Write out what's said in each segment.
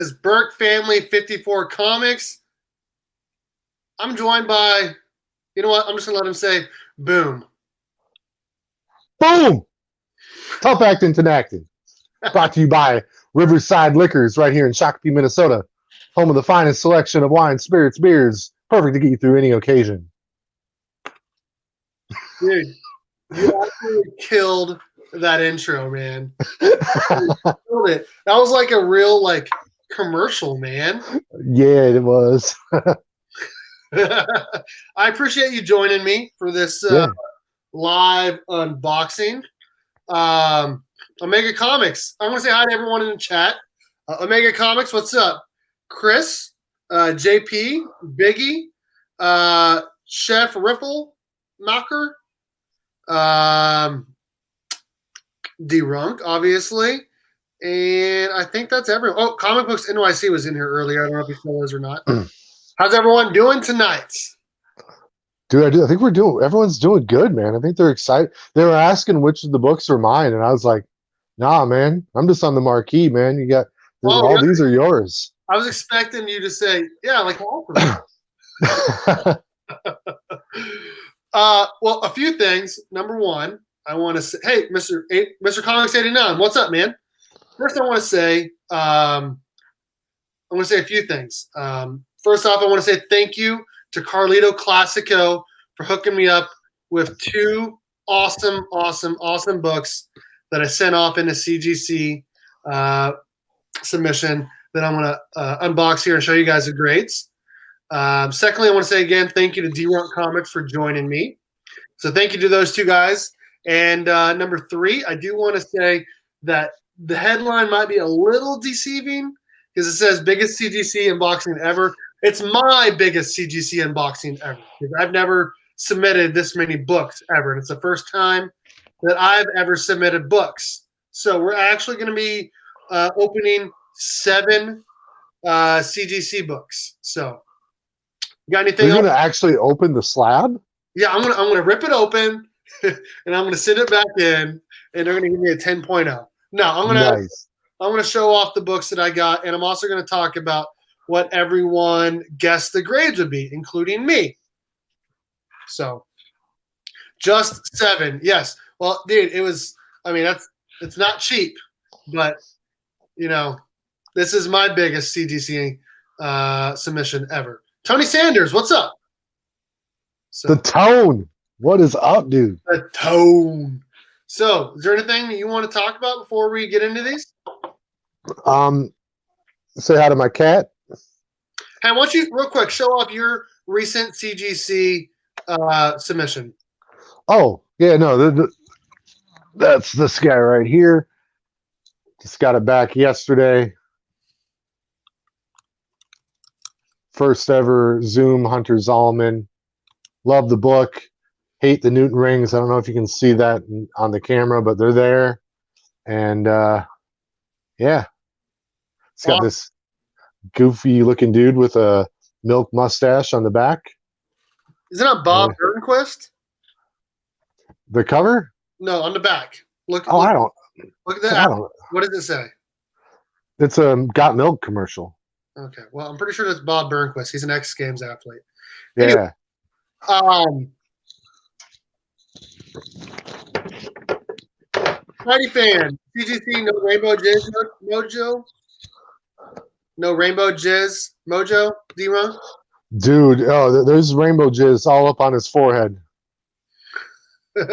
is Berkfamily54comics. I'm joined by, you know what? I'm just going to let him say, boom. Boom! Tough acting to acting. Brought to you by Riverside Liquors right here in Shakopee, Minnesota. Home of the finest selection of wine, spirits, beers. Perfect to get you through any occasion. Dude, you absolutely killed that intro, man. Killed it. That was like a real commercial, man. Yeah, it was. I appreciate you joining me for this live unboxing. Omega Comics. I want to say hi to everyone in the chat. Omega Comics, what's up? Chris, JP, Biggie, Chef Riffle, Knocker, Dee Runk, obviously. And I think that's everyone. Oh, Comic Books NYC was in here earlier. I don't know if he still is or not. How's everyone doing tonight? Dude, I think everyone's doing good, man. I think they're excited. They were asking which of the books are mine, and I was like, nah, man, I'm just on the marquee, man. You got all these are yours. I was expecting you to say, yeah, like all of them. Well, a few things. Number one, I want to say, hey, Mr. Comics 89, what's up, man? First, I want to say, a few things. First off, I want to say thank you to Carlito Classico for hooking me up with two awesome books that I sent off in a CGC submission that I'm going to unbox here and show you guys the grades. Secondly, I want to say again, thank you to Dee Runk Comics for joining me. So thank you to those two guys. And number three, I do want to say that the headline might be a little deceiving because it says biggest CGC unboxing ever. It's my biggest CGC unboxing ever because I've never submitted this many books ever. And it's the first time that I've ever submitted books. So we're actually going to be opening 7 CGC books. So you got anything? You're going to actually open the slab? Yeah, I'm gonna rip it open and I'm gonna send it back in, and they're gonna give me a 10.0. No, I'm gonna show off the books that I got, and I'm also gonna talk about what everyone guessed the grades would be, including me. So, just 7, yes. Well, dude, it was. I mean, it's not cheap, but you know, this is my biggest CGC submission ever. Tony Sanders, what's up? So, the tone. What is up, dude? The tone. So, is there anything that you want to talk about before we get into these? Say hi to my cat. Hey, why don't you, real quick, show off your recent CGC submission? Oh, yeah, no, that's this guy right here. Just got it back yesterday. First ever Zoom Hunter Zolman. Love the book. Hate the Newton rings. I don't know if you can see that on the camera, but they're there. And yeah, it's got this goofy looking dude with a milk mustache on the back. Isn't that Bob Burnquist? The cover? No, on the back. Look. I don't. Look at that. What does it say? It's a Got Milk commercial. Okay. Well, I'm pretty sure that's Bob Burnquist. He's an X Games athlete. Yeah. Anyway, Mighty fan. CGC, no Rainbow Jizz Mojo? No Rainbow Jizz Mojo, Dee Runk? Dude, there's rainbow jizz all up on his forehead. Can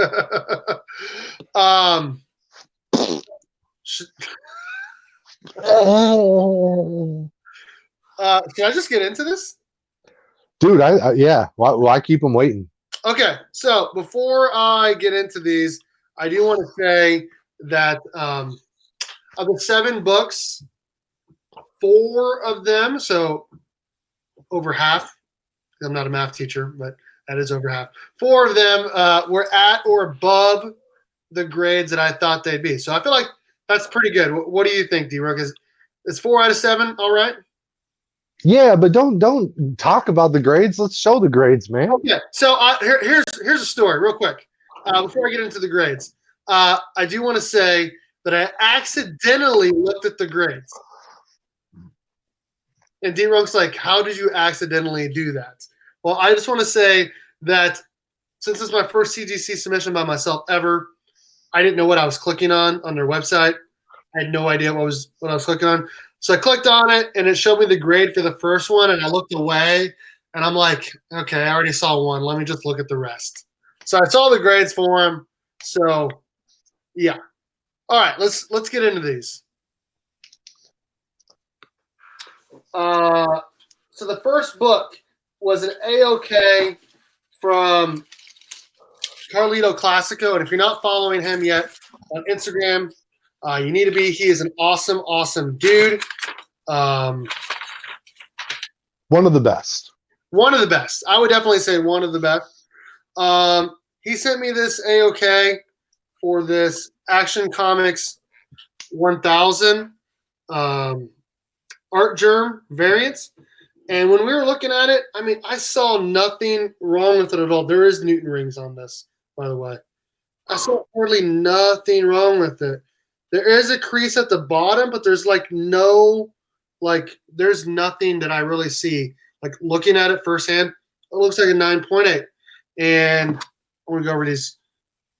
I just get into this? Dude, yeah. Why keep him waiting? Okay, so before I get into these, I do want to say that of the 7 books, 4 of them, so over half, I'm not a math teacher, but that is over half. 4 of them were at or above the grades that I thought they'd be. So I feel like that's pretty good. What do you think, Dee Runk? Is 4 out of 7 all right? Yeah, but don't talk about the grades. Let's show the grades, man. Okay, so here's a story real quick before I get into the grades. I do want to say that I accidentally looked at the grades. And Dee Runk's like, how did you accidentally do that? Well, I just want to say that since it's my first CGC submission by myself ever, I didn't know what I was clicking on their website. I had no idea what I was clicking on. So I clicked on it, and it showed me the grade for the first one, and I looked away, and I'm like, okay, I already saw one. Let me just look at the rest. So I saw the grades for him. So, yeah. All right, let's get into these. So the first book was an A-OK from Carlito Classico, and if you're not following him yet on Instagram, you need to be. He is an awesome, awesome dude. One of the best. One of the best. I would definitely say one of the best. He sent me this A-OK for this Action Comics 1000 Art Germ variants. And when we were looking at it, I mean, I saw nothing wrong with it at all. There is Newton rings on this, by the way. I saw hardly nothing wrong with it. There is a crease at the bottom, but there's like no, like, there's nothing that I really see. Like, looking at it firsthand, it looks like a 9.8. And I want to go over these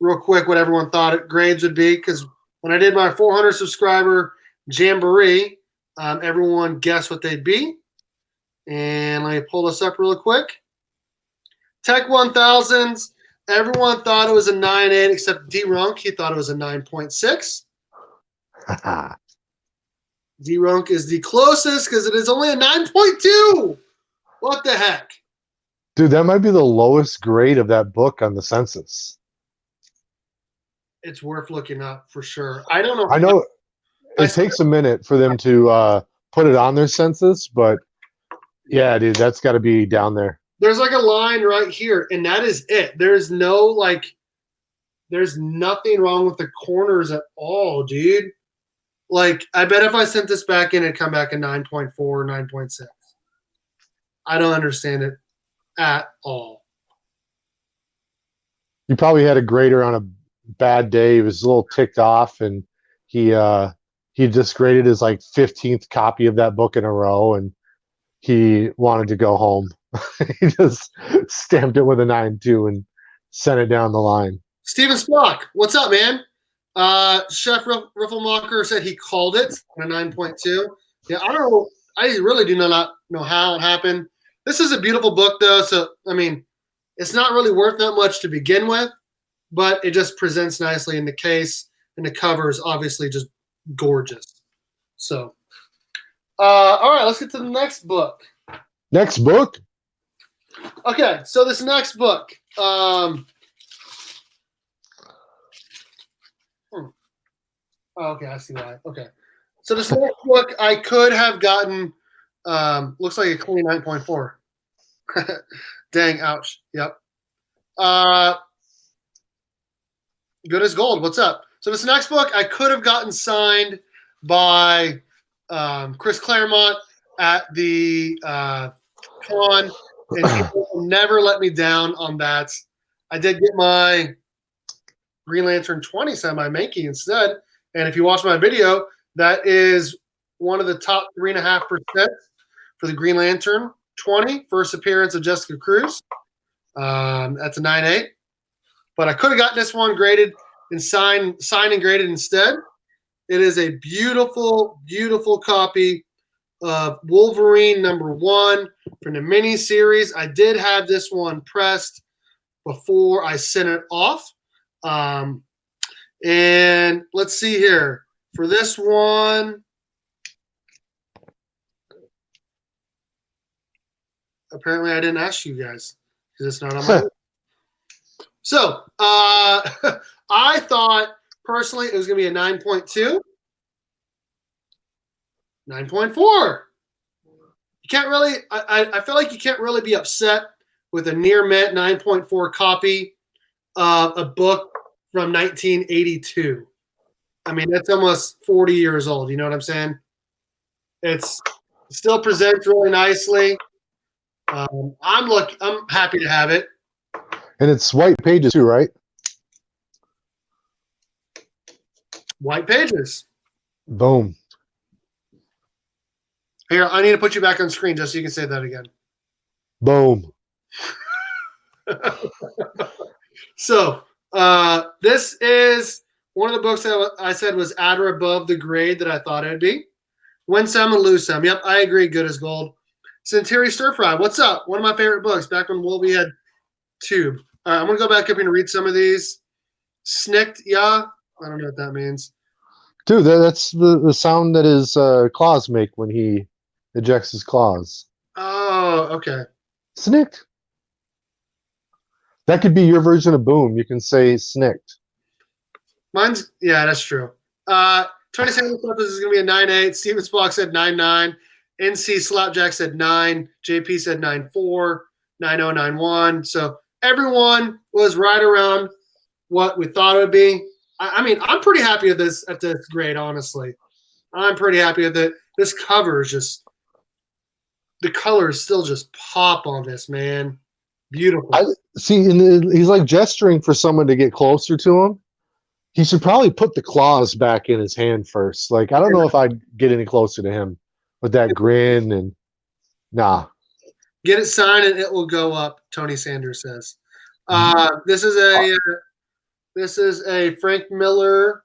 real quick, what everyone thought it grades would be, because when I did my 400 subscriber jamboree, everyone guessed what they'd be. And let me pull this up really quick. Tech 1000s, everyone thought it was a 9.8 except Dee Runk. He thought it was a 9.6. Dee Runk is the closest because it is only a 9.2. What the heck? Dude, that might be the lowest grade of that book on the census. It's worth looking up for sure. I don't know. I know it takes a minute for them to put it on their census, but yeah, dude, that's got to be down there. There's like a line right here, and that is it. There's no, like, there's nothing wrong with the corners at all, dude. Like, I bet if I sent this back in, it'd come back a 9.4, 9.6. I don't understand it at all. He probably had a grader on a bad day. He was a little ticked off, and he just graded his like 15th copy of that book in a row, and he wanted to go home. He just stamped it with a 9.2 and sent it down the line. Steven Spock, what's up, man? Chef Riffelmacher said he called it on a 9.2. Yeah, I don't know. I really do not know how it happened. This is a beautiful book, though. So, I mean, it's not really worth that much to begin with, but it just presents nicely in the case, and the cover is obviously just gorgeous. So, all right, let's get to the next book. Next book? Okay, so this next book. Okay, I see why. Okay. So this next book I could have gotten, looks like a clean 9.4. Dang, ouch. Yep. Good as gold. What's up? So this next book I could have gotten signed by Chris Claremont at the con, and he will never let me down on that. I did get my Green Lantern 20 semi-Mankey instead, and if you watch my video, that is one of the top 3.5% for the Green Lantern 20, first appearance of Jessica Cruz. That's a 9.8. But I could have gotten this one graded and signed and graded instead. It is a beautiful, beautiful copy of Wolverine #1 from the mini series. I did have this one pressed before I sent it off. And let's see here. For this one, apparently I didn't ask you guys because it's not on my list. So I thought personally it was going to be a 9.2. 9.4. You can't really, I feel like you can't really be upset with a near mint 9.4 copy of a book from 1982. I mean, that's almost 40 years old. You know what I'm saying? It still presents really nicely. I'm happy to have it. And it's white pages too, right? White pages. Boom. Here, I need to put you back on screen just so you can say that again. Boom. So, this is one of the books that I said was at or above the grade that I thought it would be. Win some and lose some. Yep, I agree. Good as gold. Centauri Stir Fry. What's up? One of my favorite books. Back when Wolvie had Tube. All right, I'm going to go back up here and read some of these. Snicked, yeah. I don't know what that means. Dude, that's the sound that his claws make when he ejects his claws. Oh, okay. Snicked. That could be your version of boom. You can say snicked. Mine's, yeah, that's true. Tony Sanders thought this is going to be a 9.8. Steven Spock said 9.9. NC Slapjack said 9. JP said 9.4. 9091. So everyone was right around what we thought it would be. I mean, I'm pretty happy at this grade, honestly. I'm pretty happy with it. This cover is just, the colors still just pop on this, man. Beautiful. I see, and he's like gesturing for someone to get closer to him. He should probably put the claws back in his hand first. Like, I don't know if I'd get any closer to him with that grin and nah. Get it signed and it will go up, Tony Sanders says. This is a Frank Miller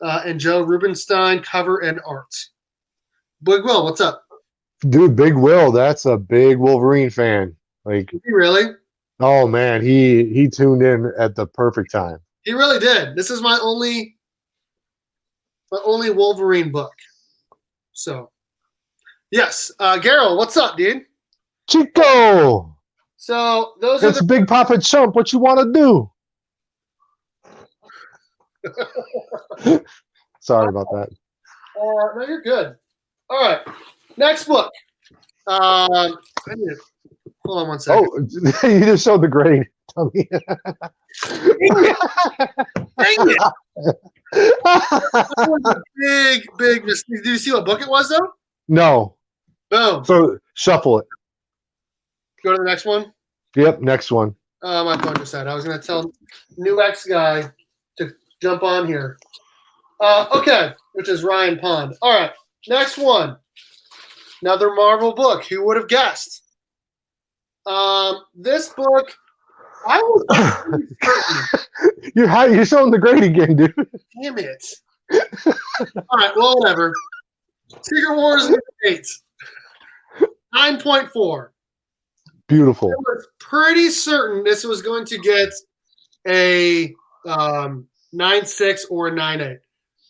and Joe Rubenstein cover and art. Big Will, what's up? Dude, Big Will, that's a big Wolverine fan. Like, Really? oh man, he tuned in at the perfect time. He really did. This is my only Wolverine book. So, yes. Garrel, what's up, dude? Chico! So, those It's are the Big Papa Chump. What you want to do? Sorry about that. no, you're good. All right. Next book. I need to, hold on one second. Oh, you just showed the grade. Tell me. Dang it. That was a big mistake. Did you see what book it was, though? No. Boom. So shuffle it. Go to the next one. Yep, next one. My phone just died. I was going to tell new X guy to jump on here. Okay, which is Ryan Pond. All right, next one. Another Marvel book. Who would have guessed? This book, I was certain. You're showing the grade again, dude. Damn it. All right, well, whatever. Secret Wars 8. 9.4. Beautiful. I was pretty certain this was going to get a 9.6 or a 9.8.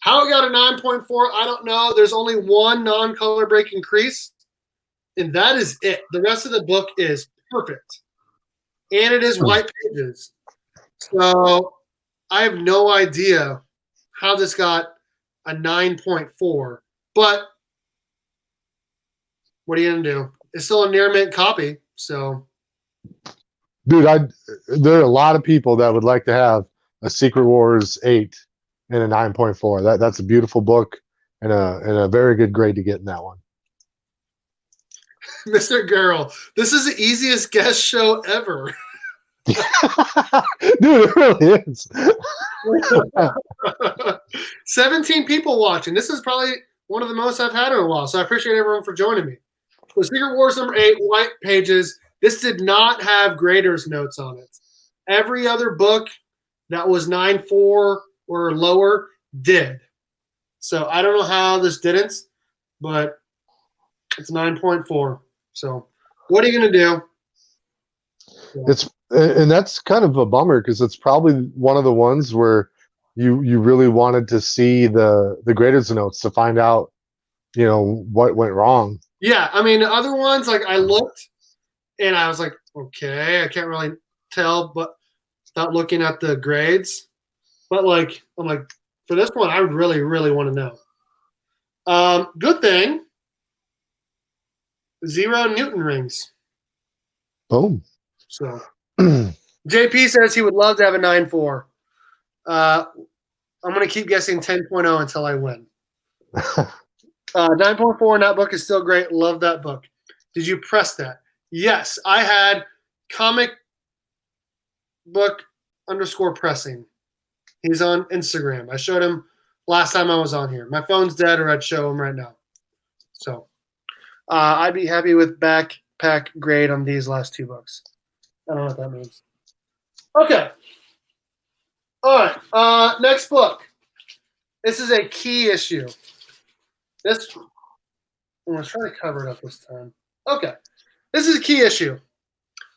How it got a 9.4, I don't know. There's only one non-color break increase, and that is it. The rest of the book is perfect. And it is white pages. So I have no idea how this got a 9.4. But what are you going to do? It's still a near mint copy. So, dude, there are a lot of people that would like to have a Secret Wars 8 and a 9.4. That's a beautiful book and a very good grade to get in that one. Mr. Girl, this is the easiest guest show ever. Dude, it really is. 17 people watching. This is probably one of the most I've had in a while. So I appreciate everyone for joining me. So Secret Wars number 8, white pages. This did not have graders notes on it. Every other book that was 9.4 or lower did. So I don't know how this didn't, but it's 9.4. So what are you going to do? And that's kind of a bummer because it's probably one of the ones where you really wanted to see the graders notes to find out, what went wrong. Yeah, I mean, the other ones, like I looked and I was like, okay, I can't really tell, but without looking at the grades. But like, I'm like, for this one, I really, really want to know. Good thing, 0 Newton rings. Boom. So JP says he would love to have a 9.4. I'm going to keep guessing 10.0 until I win. 9.4 in that book is still great. Love that book. Did you press that? Yes, I had comic book _ pressing. He's on Instagram. I showed him last time I was on here. My phone's dead or I'd show him right now. So I'd be happy with backpack grade on these last 2 books. I don't know what that means. Okay. All right. Next book. This is a key issue. I'm going to try to cover it up this time. Okay. This is a key issue.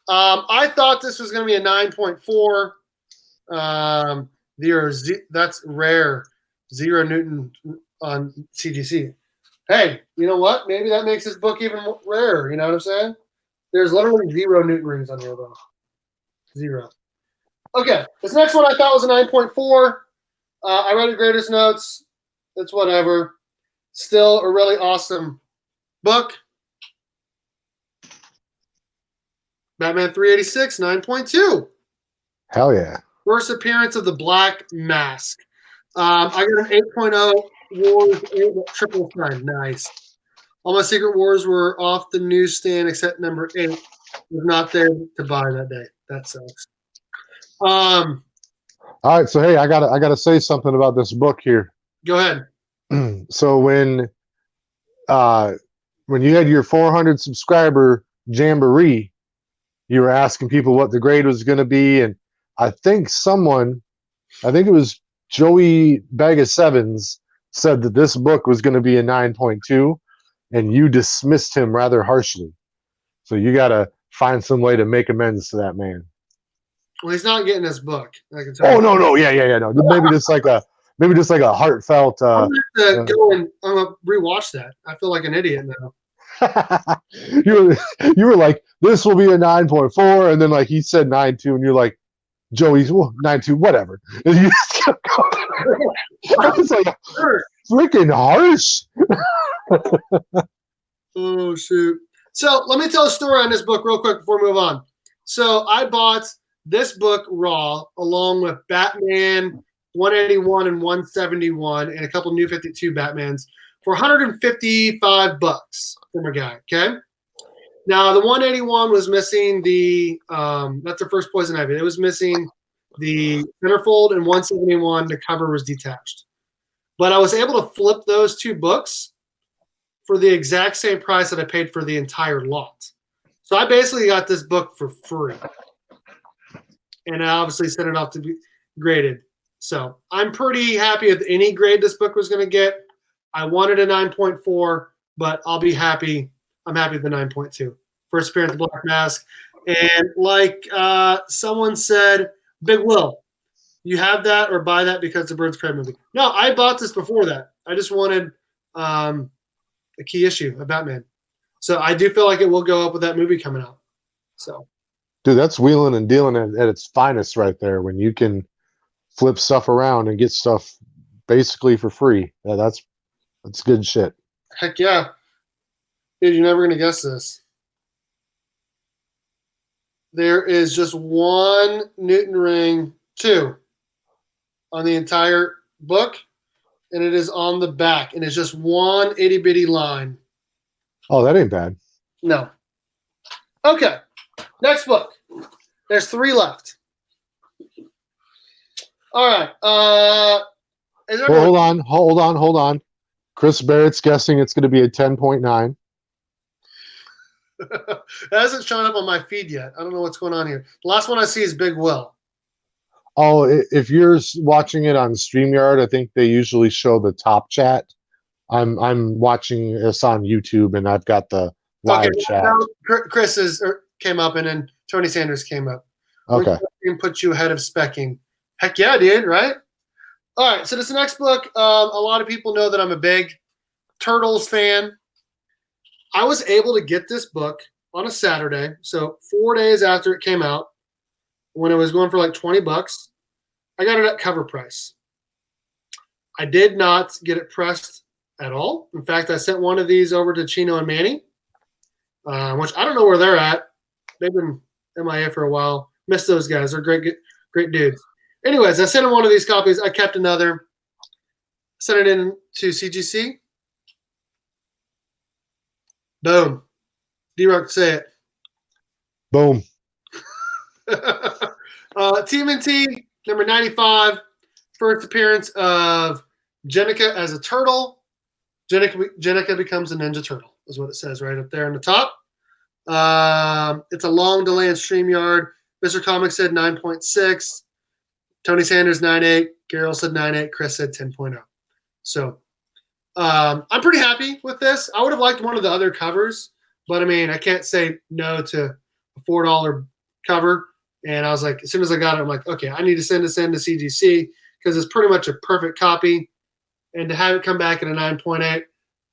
I thought this was going to be a 9.4. That's rare. 0 Newton on CGC. Hey, you know what? Maybe that makes this book even rarer. You know what I'm saying? There's literally 0 Newton rings on here, though. 0. Okay, this next one I thought was a 9.4. I read the greatest notes. It's whatever. Still a really awesome book. Batman 386, 9.2. Hell yeah. First appearance of the Black Mask. I got an 8.0 Wars 8 triple sign. Nice. All my Secret Wars were off the newsstand except number 8. Was not there to buy that day. That sucks. All right, so hey, I gotta say something about this book here. Go ahead. So when you had your 400 subscriber jamboree, you were asking people what the grade was going to be, and I think it was Joey Bag of Sevens said that this book was going to be a 9.2, and you dismissed him rather harshly. So you got to find some way to make amends to that man. Well, he's not getting this book. I can tell you. No, yeah, no. Maybe just like a heartfelt. I'm gonna go and I'm gonna rewatch that. I feel like an idiot now. you were like, this will be a 9.4, and then like he said 9.2, and you're like, Joey's 9.2, whatever. And you just kept going. It's like freaking harsh. Oh shoot! So let me tell a story on this book real quick before we move on. So I bought this book raw along with Batman 181 and 171 and a couple new 52 Batmans for $155 from a guy. Okay. Now the 181 was missing the that's the first Poison Ivy. It was missing the centerfold, and 171 the cover was detached. But I was able to flip those 2 books for the exact same price that I paid for the entire lot. So I basically got this book for free. And I obviously sent it off to be graded. So I'm pretty happy with any grade this book was going to get. I wanted a 9.4, but I'll be happy. I'm happy with the 9.2. First appearance of Black Mask. And like someone said, Big Will, you have that or buy that because the Birds Prey movie. No, I bought this before that. I just wanted a key issue of Batman. So I do feel like it will go up with that movie coming out. So, dude, that's wheeling and dealing at its finest right there. When you can flip stuff around and get stuff basically for free. Yeah, that's good shit. Heck yeah. Dude, you're never going to guess this. There is just 1 Newton ring, 2, on the entire book, and it is on the back, and it's just 1 itty-bitty line. Oh, that ain't bad. No. Okay. Next book. There's 3 left. All right. Hold on. Chris Barrett's guessing it's going to be a 10.9. That hasn't shown up on my feed yet. I don't know what's going on here. The last one I see is Big Will. Oh, if you're watching it on StreamYard, I think they usually show the top chat. I'm watching this on YouTube, and I've got the live chat. Now Chris came up, and then Tony Sanders came up. Okay. And put you ahead of Specking. Heck yeah, dude, right? All right, so this next book, a lot of people know that I'm a big Turtles fan. I was able to get this book on a Saturday, so 4 days after it came out, when it was going for like $20. I got it at cover price. I did not get it pressed at all. In fact, I sent one of these over to Chino and Manny, which I don't know where they're at. They've been MIA for a while. Miss those guys. They're great dudes. Anyways, I sent them one of these copies. I kept another. Sent it in to CGC. Boom. Dee Runk, say it. Boom. TMNT, number 95. First appearance of Jennika as a turtle. Jennika becomes a Ninja Turtle. is what it says right up there on the top. It's a long delay in StreamYard. Mr. Comics said 9.6. Tony Sanders 9.8. Carol said 9.8. Chris said 10.0. So I'm pretty happy with this. I would have liked one of the other covers, but I mean, I can't say no to a $4 cover. And I was like, as soon as I got it, I'm like, okay, I need to send this in to CGC because it's pretty much a perfect copy. And to have it come back at a 9.8,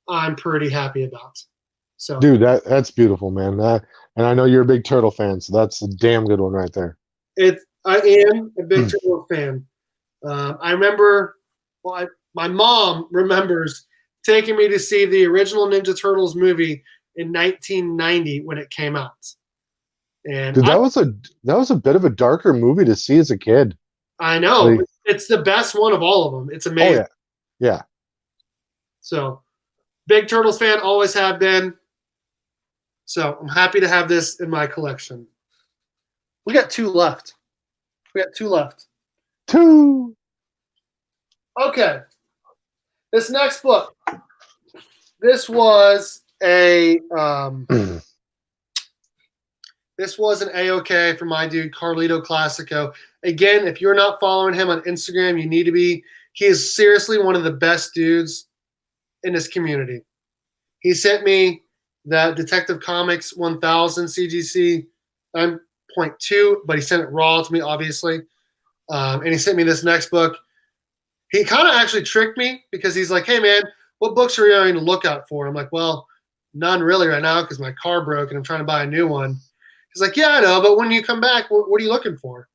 I'm pretty happy about. So, dude, that's beautiful, man. And I know you're a big Turtle fan, so that's a damn good one right there. I am a big Turtle fan. I remember, my mom remembers taking me to see the original Ninja Turtles movie in 1990 when it came out. And Dude, that was a bit of a darker movie to see as a kid. I know. Like, it's the best one of all of them. It's amazing. Oh, yeah. So, big Turtles fan, always have been. So, I'm happy to have this in my collection. We got 2 left. Two. Okay. This next book. This was a this was an A-OK for my dude Carlito Classico. Again, if you're not following him on Instagram, you need to be. He is seriously one of the best dudes in this community. He sent me that Detective Comics 1000 CGC 9.2, but he sent it raw to me, obviously. And he sent me this next book. He kind of actually tricked me because he's like, hey, man, what books are you going to look out for? I'm like, well, none really right now because my car broke and I'm trying to buy a new one. He's like, yeah, I know, but when you come back, what are you looking for?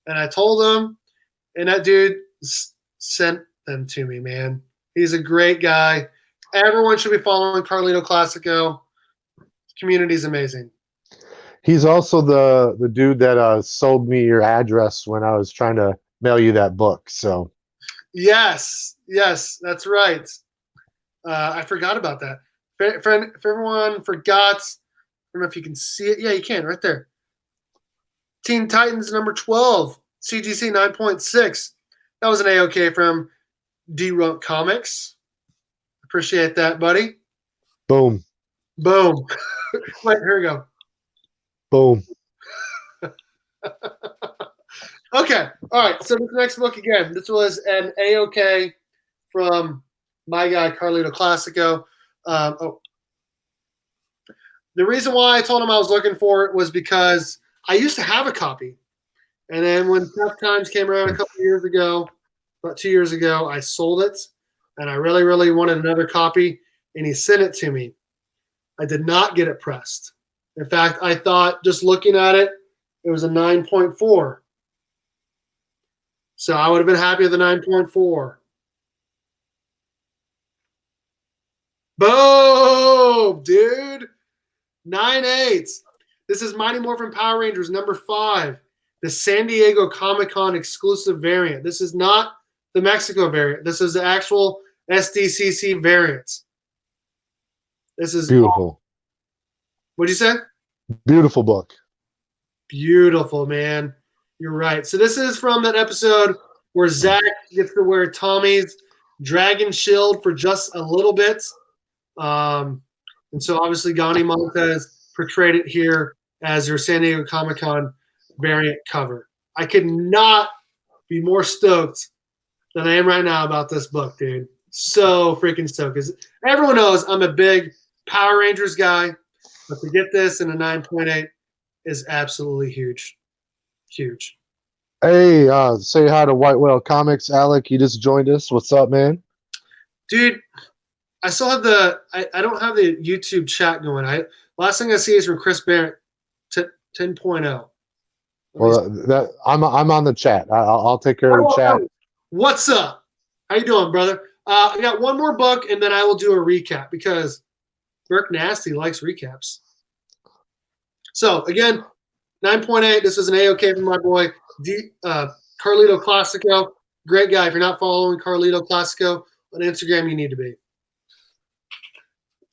And I told him, and that dude sent them to me, man. He's a great guy. Everyone should be following Carlito Classico. Community's amazing. He's also the dude that sold me your address when I was trying to mail you that book. So yes, that's right. I forgot about that. If everyone forgot, I don't know if you can see it. Yeah, you can right there. Teen Titans number 12, CGC 9.6. That was an A-OK from Dee Runk Comics. Appreciate that, buddy. boom. Wait, here we go. Boom. Okay. All right. So this next book again. This was an A-OK from my guy Carlito Classico. The reason why I told him I was looking for it was because I used to have a copy, and then when tough times came around a couple years ago, about 2 years ago, I sold it, and I really, really wanted another copy, and he sent it to me. I did not get it pressed. In fact, I thought just looking at it, it was a 9.4. So I would have been happy with a 9.4. Boom, dude. 9.8. This is Mighty Morphin Power Rangers number 5, the San Diego Comic-Con exclusive variant. This is not the Mexico variant. This is the actual SDCC variant. This is beautiful. What'd you say? Beautiful book. Beautiful, man. You're right. So this is from that episode where Zach gets to wear Tommy's dragon shield for just a little bit. And so obviously Gani Montez portrayed it here as your San Diego Comic-Con variant cover. I could not be more stoked than I am right now about this book, dude. So freaking stoked. Because everyone knows I'm a big Power Rangers guy, but to get this in a 9.8 is absolutely huge. Huge. Hey, say hi to White Whale Comics. Alec, you just joined us. What's up, man? Dude, I still have I don't have the YouTube chat going. Last thing I see is from Chris Barrett 10.0. Well, I'm on the chat. I'll take care of the chat. What's up? How you doing, brother? I got one more book, and then I will do a recap because Burke Nasty likes recaps. So again, 9.8. This is an A-OK from my boy Carlito Classico. Great guy. If you're not following Carlito Classico on Instagram, you need to be.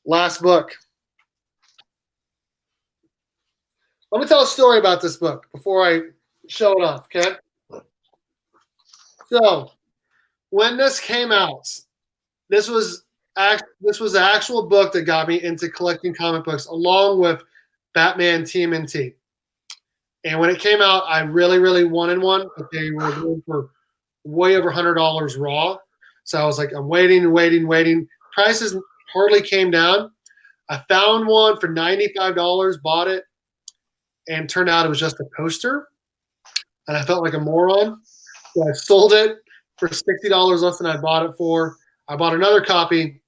Last book. Let me tell a story about this book before I show it off, okay? So, when this came out, this was this was the actual book that got me into collecting comic books, along with Batman TMNT. And when it came out, I really, really wanted one, but they were going for way over $100 raw. So I was like, I'm waiting and waiting, waiting. Prices hardly came down. I found one for $95, bought it, and turned out it was just a poster. And I felt like a moron. So I sold it for $60 less than I bought it for. I bought another copy,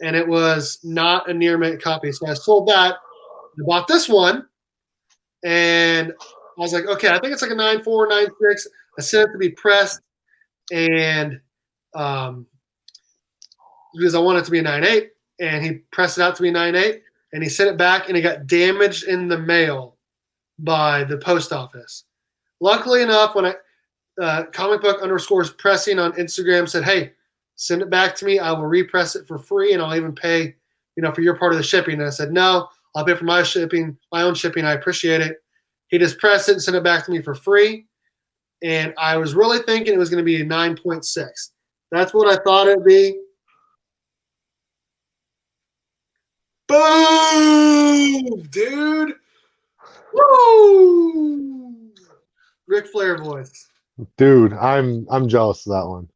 and it was not a near mint copy. So I sold that. I bought this one, and I was like, okay, I think it's like a 9.4, 9.6. I sent it to be pressed, and because I want it to be a 9.8, and he pressed it out to be 9.8, and he sent it back, and it got damaged in the mail by the post office. Luckily enough, when comic book underscores pressing on Instagram said, hey, send it back to me. I will repress it for free, and I'll even pay, for your part of the shipping. And I said, no, I'll pay for my own shipping. I appreciate it. He just pressed it and sent it back to me for free. And I was really thinking it was going to be a 9.6. That's what I thought it'd be. Boom, dude. Woo! Ric Flair voice. Dude, I'm jealous of that one.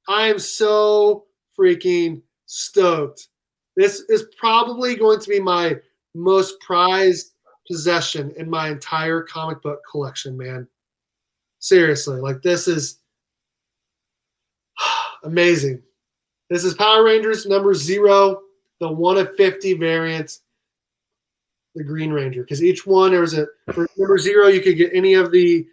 I am so freaking stoked. This is probably going to be my most prized possession in my entire comic book collection, man. Seriously, like this is amazing. This is Power Rangers number 0, the 1 of 50 variant, the Green Ranger. Because each one, for number 0, you could get any of the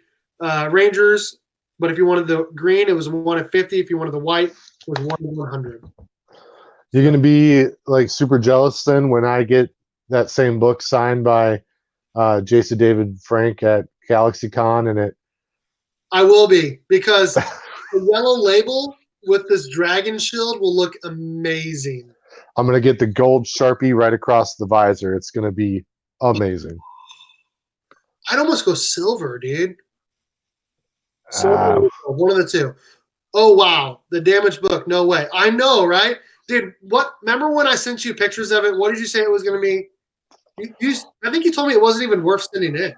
Rangers, but if you wanted the green, it was 1 of 50. If you wanted the white, it was 1 of 100. You're going to be like super jealous then when I get that same book signed by Jason David Frank at GalaxyCon, and it. I will be, because the yellow label with this dragon shield will look amazing. I'm going to get the gold Sharpie right across the visor. It's going to be amazing. I'd almost go silver, dude. Silver, one of the two. Oh, wow. The damaged book. No way. I know, right? Dude, remember when I sent you pictures of it? What did you say it was going to be? I think you told me it wasn't even worth sending in.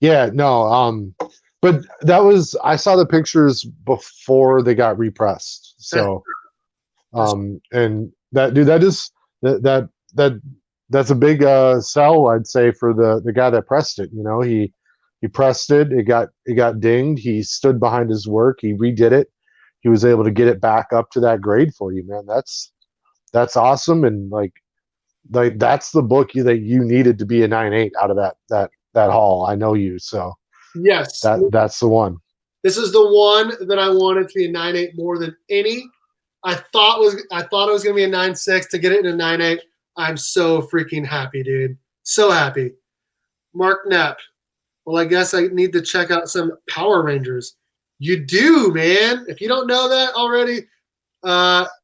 Yeah, no. But I saw the pictures before they got repressed. So, and that, dude, that's a big sell, I'd say, for the guy that pressed it. He pressed it. It got dinged. He stood behind his work. He redid it. He was able to get it back up to that grade for you, man. That's awesome. And like that's the book that you needed to be a 9.8 out of that haul. I know you, so. Yes. That's the one. This is the one that I wanted to be a 9.8 more than any. I thought it was going to be a 9.6 to get it in a 9.8. I'm so freaking happy, dude. So happy. Mark Knapp. Well, I guess I need to check out some Power Rangers. You do, man. If you don't know that already,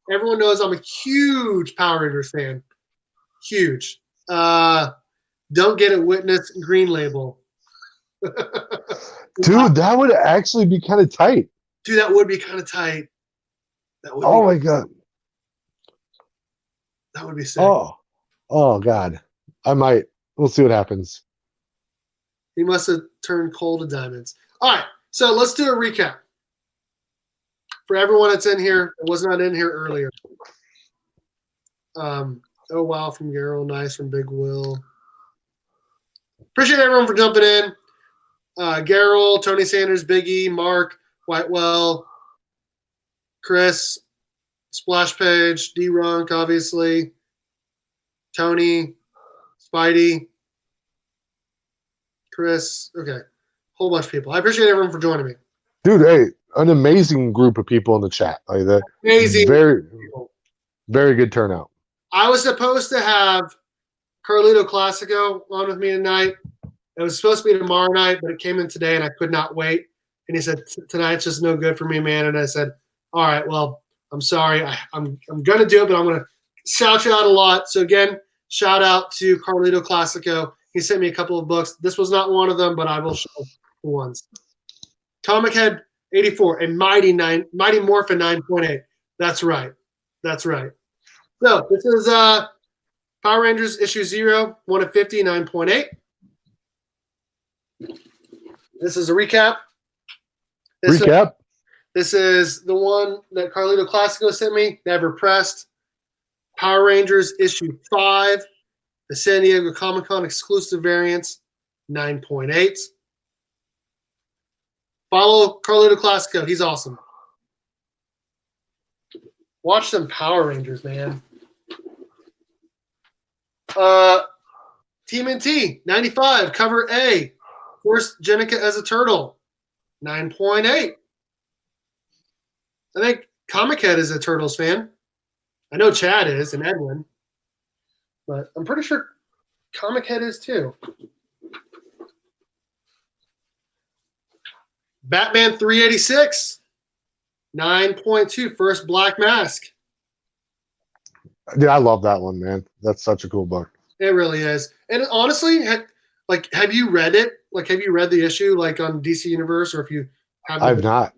everyone knows I'm a huge Power Rangers fan. Huge. Don't get it, Witness Green Label. Dude, that would actually be kind of tight. Dude, that would be kind of tight. Oh my god. That would be sick. Oh god. We'll see what happens. He must have turned coal to diamonds. All right, so let's do a recap. For everyone that's in here, that was not in here earlier. Oh wow from Garrel, nice from Big Will. Appreciate everyone for jumping in. Garrel, Tony Sanders, Biggie, Mark, Whitewell, Chris, Splash Page, Dee Runk, obviously, Tony, Spidey, Chris. Okay, whole bunch of people. I appreciate everyone for joining me. Dude, hey, an amazing group of people in the chat. Like that. Amazing. Very, very good turnout. I was supposed to have Carlito Classico on with me tonight. It was supposed to be tomorrow night, but it came in today, and I could not wait. And he said, tonight's just no good for me, man. And I said, all right, well, I'm sorry. I'm going to do it, but I'm going to shout you out a lot. So, again, shout out to Carlito Classico. He sent me a couple of books. This was not one of them, but I will show the ones. Comic Head 84 and Mighty Morphin 9.8. That's right. That's right. So this is Power Rangers issue 0, 1 of 50, 9.8. This is a recap. This is the one that Carlito Classico sent me, never pressed. Power Rangers issue 5, the San Diego Comic-Con exclusive variants, 9.8. Follow Carlito Classico. He's awesome. Watch some Power Rangers, man. TMNT, 95, cover A. First Jenica as a turtle, 9.8. I think Comic Head is a Turtles fan. I know Chad is and Edwin, but I'm pretty sure Comic Head is too. Batman 386, 9.2, first Black Mask. Dude, I love that one, man. That's such a cool book. It really is. And honestly, have you read it? Like, have you read the issue, like on DC Universe, or if you have? I've not.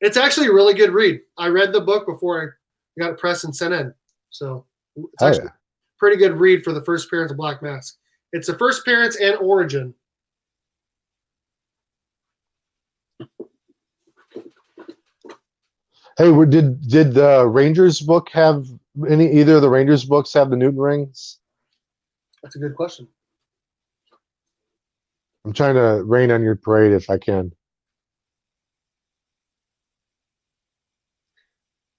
It's actually a really good read. I read the book before I got it pressed and sent in, so it's actually a pretty good read for the first appearance of Black Mask. It's the first appearance and origin. Hey, did the Rangers book have either of the Rangers books have the Newton rings? That's a good question. I'm trying to rain on your parade if I can.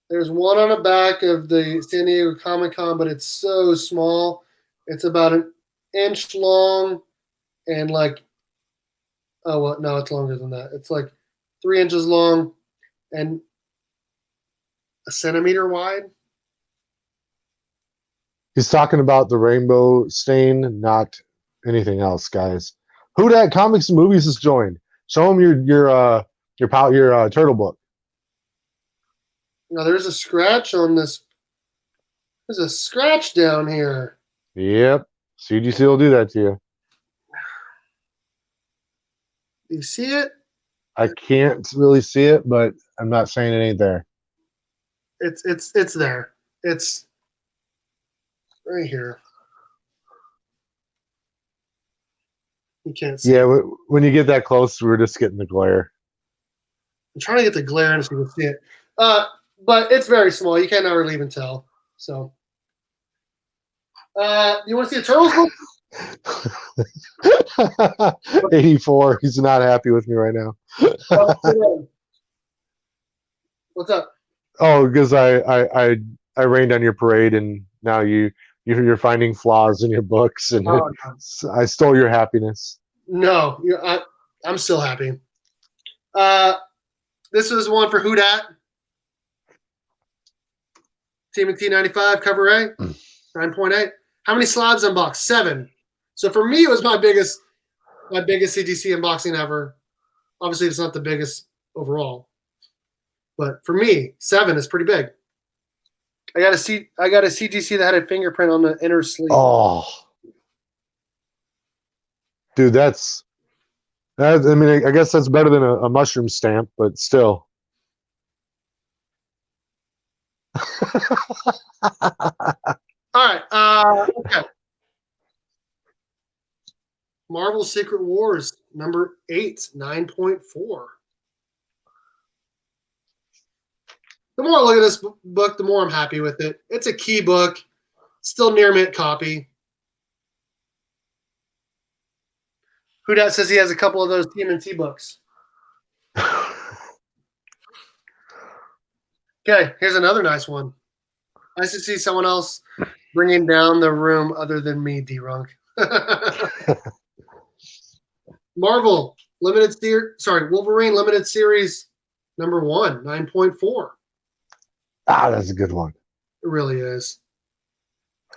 There's one on the back of the San Diego Comic-Con, but it's so small. It's about an inch long and like, oh, well, no, it's longer than that. It's like 3 inches long and a centimeter wide. He's talking about the rainbow stain, not anything else, guys. Who dat Comics and Movies has joined? Show him your turtle book. Now there's a scratch on this. There's a scratch down here. Yep, CGC will do that to you. You see it? I can't really see it, but I'm not saying it ain't there. It's there. It's right here. You can't see. Yeah, when you get that close, we're just getting the glare. I'm trying to get the glare in so you can see it. But it's very small. You can't really even tell. So, you want to see a Turtles book? 84. He's not happy with me right now. What's up? Oh, because I rained on your parade, and now you're finding flaws in your books, and I stole your happiness. No, I'm still happy. This was one for Who Dat. TMNT 95, cover A, 9.8. How many slabs unboxed? 7. So for me, it was my biggest CGC unboxing ever. Obviously, it's not the biggest overall, but for me, 7 is pretty big. I got a CGC that had a fingerprint on the inner sleeve. Oh, dude, I mean, I guess that's better than a mushroom stamp, but still. All right. Okay. Marvel Secret Wars, number 8, 9.4. The more I look at this book, the more I'm happy with it. It's a key book. Still near mint copy. Who Dat says he has a couple of those TMNT books. Okay, here's another nice one. Nice to see someone else bringing down the room other than me, Dee Runk. Marvel limited series, Wolverine limited series number 1, 9.4. Ah, that's a good one. It really is.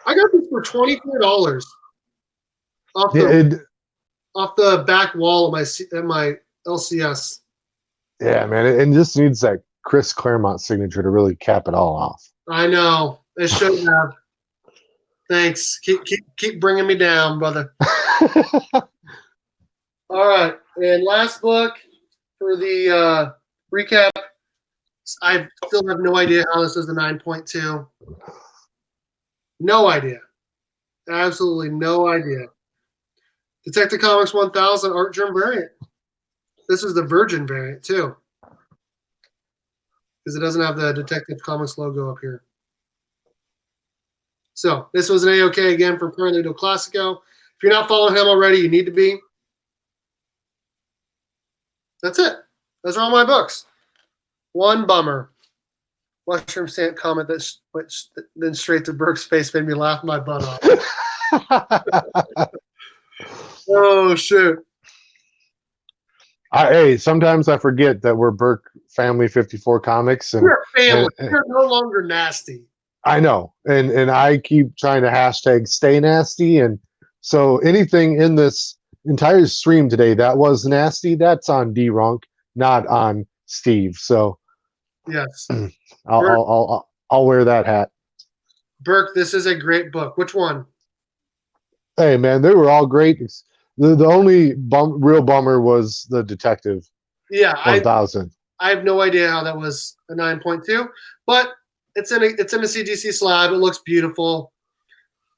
I got this for $24 off the back wall of my LCS. Yeah, man, it just needs that Chris Claremont signature to really cap it all off. I know. It should have. Thanks. Keep bringing me down, brother. All right, and last book for the recap. I still have no idea how this is a 9.2. No idea. Absolutely no idea. Detective Comics 1000 Art Germ variant. This is the Virgin variant too, because it doesn't have the Detective Comics logo up here. So this was an A-OK again from Carlito Classico. If you're not following him already, you need to be. That's it. Those are all my books. One bummer. Mushroom Stamp comment that went then straight to Burke's face made me laugh my butt off. Oh, shoot. Hey, sometimes I forget that we're Berkfamily54comics, and We're family. and We're no longer nasty. I know, and I keep trying to hashtag stay nasty, and so anything in this entire stream today that was nasty, that's on Dee Runk, not on Steve. So Yes. I'll wear that hat. Burke, this is a great book. Which one? Hey man, they were all great. The only real bummer was the Detective. Yeah, 1000. I have no idea how that was a 9.2, but it's in a CGC slab. It looks beautiful,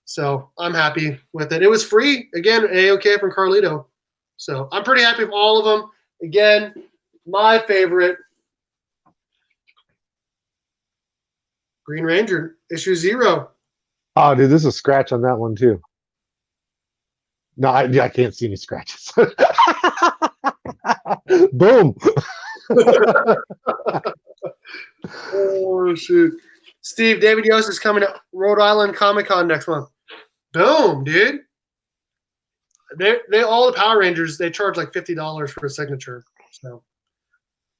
so I'm happy with it. It was free again, A-OK from Carlito, so I'm pretty happy with all of them. Again, my favorite, Green Ranger issue 0. Oh, dude, there's a scratch on that one too. No, I can't see any scratches. Boom. Oh shoot! Steve, David Yost is coming to Rhode Island Comic Con next month. Boom, dude. They all the Power Rangers, they charge like $50 for a signature. So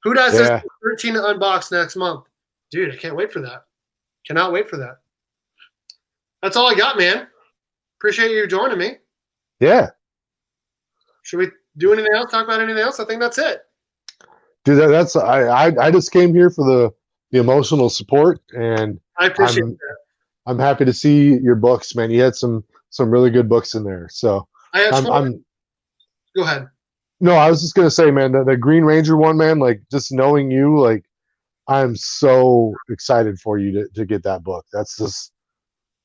who does this 13 to unbox next month? Dude, I can't wait for that. Cannot wait for that. That's all I got, man. Appreciate you joining me. Yeah. Should we do anything else? Talk about anything else? I think that's it. Dude, that's I just came here for the emotional support, and I appreciate that. I'm happy to see your books, man. You had some really good books in there. So go ahead. No, I was just gonna say, man, the Green Ranger one, man, like just knowing you, like I'm so excited for you to get that book. That's just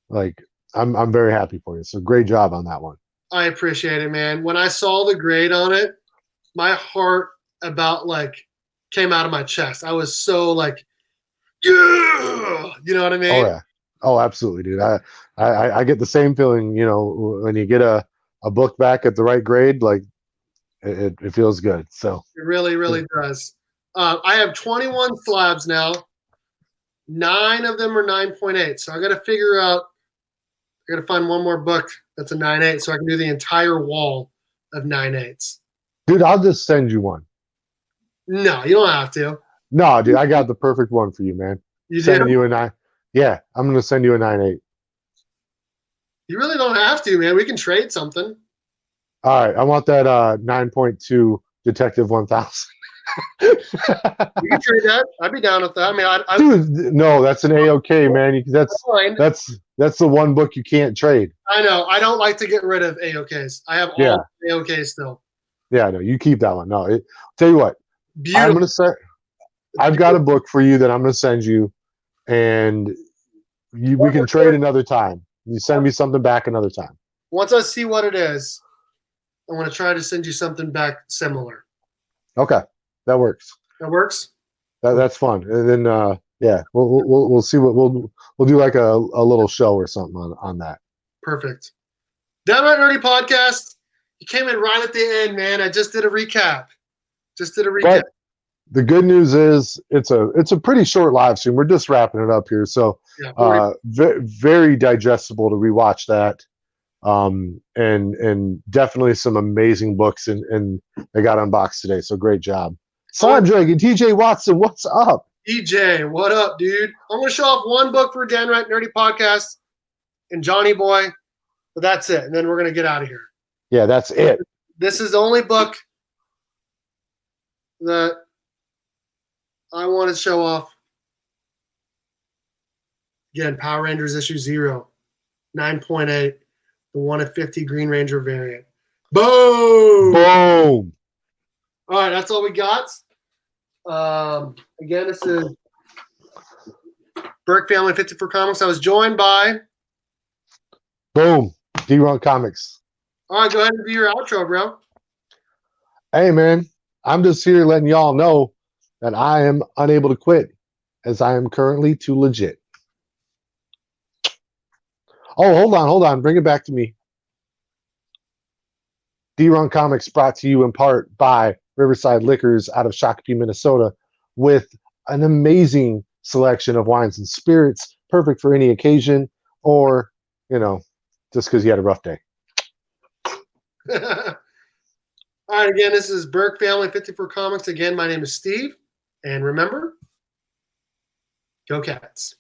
like I'm very happy for you. So great job on that one. I appreciate it, man. When I saw the grade on it, my heart about like came out of my chest. I was so like, yeah, you know what I mean? Oh yeah. Oh, absolutely, dude. I get the same feeling, you know, when you get a book back at the right grade, like it feels good. So it really, really does. I have 21 slabs now. 9 of them are 9.8. So I got to figure out, I got to find one more book that's a 9.8 so I can do the entire wall of 9.8s. Dude, I'll just send you one. No, you don't have to. No, dude, I got the perfect one for you, man. You Sending do? you a 9. Yeah, I'm gonna send you a 9.8. You really don't have to, man. We can trade something. All right, I want that 9.2 Detective 1000. You can trade that. I'd be down with that. I mean, dude, no, that's an A-OK, man. That's the one book you can't trade. I know. I don't like to get rid of A-OKs. I have all A-OKs still. Yeah, no, you keep that one. No, tell you what, beautiful. I'm gonna say, I've got a book for you that I'm gonna send you, and we can trade another time. You send me something back another time. Once I see what it is, I'm gonna try to send you something back similar. Okay, that works. That works. That's fun. And then yeah, we'll see what we'll do, like a little show or something on that. Perfect. Downright Nerdy Podcast. You came in right at the end, man. I just did a recap. But the good news is it's a pretty short live stream. We're just wrapping it up here, so very digestible to rewatch that. And definitely some amazing books and they got unboxed today. So great job. Sandrag and TJ Watson, what's up? TJ, what up, dude? I'm gonna show off one book for Downright Nerdy Podcast and Johnny Boy, but that's it. And then we're gonna get out of here. Yeah, that's it. This is the only book that I want to show off. Again, Power Rangers issue 0, 9.8, the 1 of 50 Green Ranger variant. Boom! Boom! All right, that's all we got. Again, this is Berkfamily54comics. I was joined by Boom. Dee Runk Comics. All right, go ahead and do your outro, bro. Hey, man, I'm just here letting y'all know that I am unable to quit as I am currently too legit. Oh, hold on. Bring it back to me. Dee Runk Comics brought to you in part by Riverside Liquors out of Shakopee, Minnesota, with an amazing selection of wines and spirits, perfect for any occasion, or, just because you had a rough day. All right, again, this is Berkfamily54comics. Again, my name is Steve. And remember, go Cats.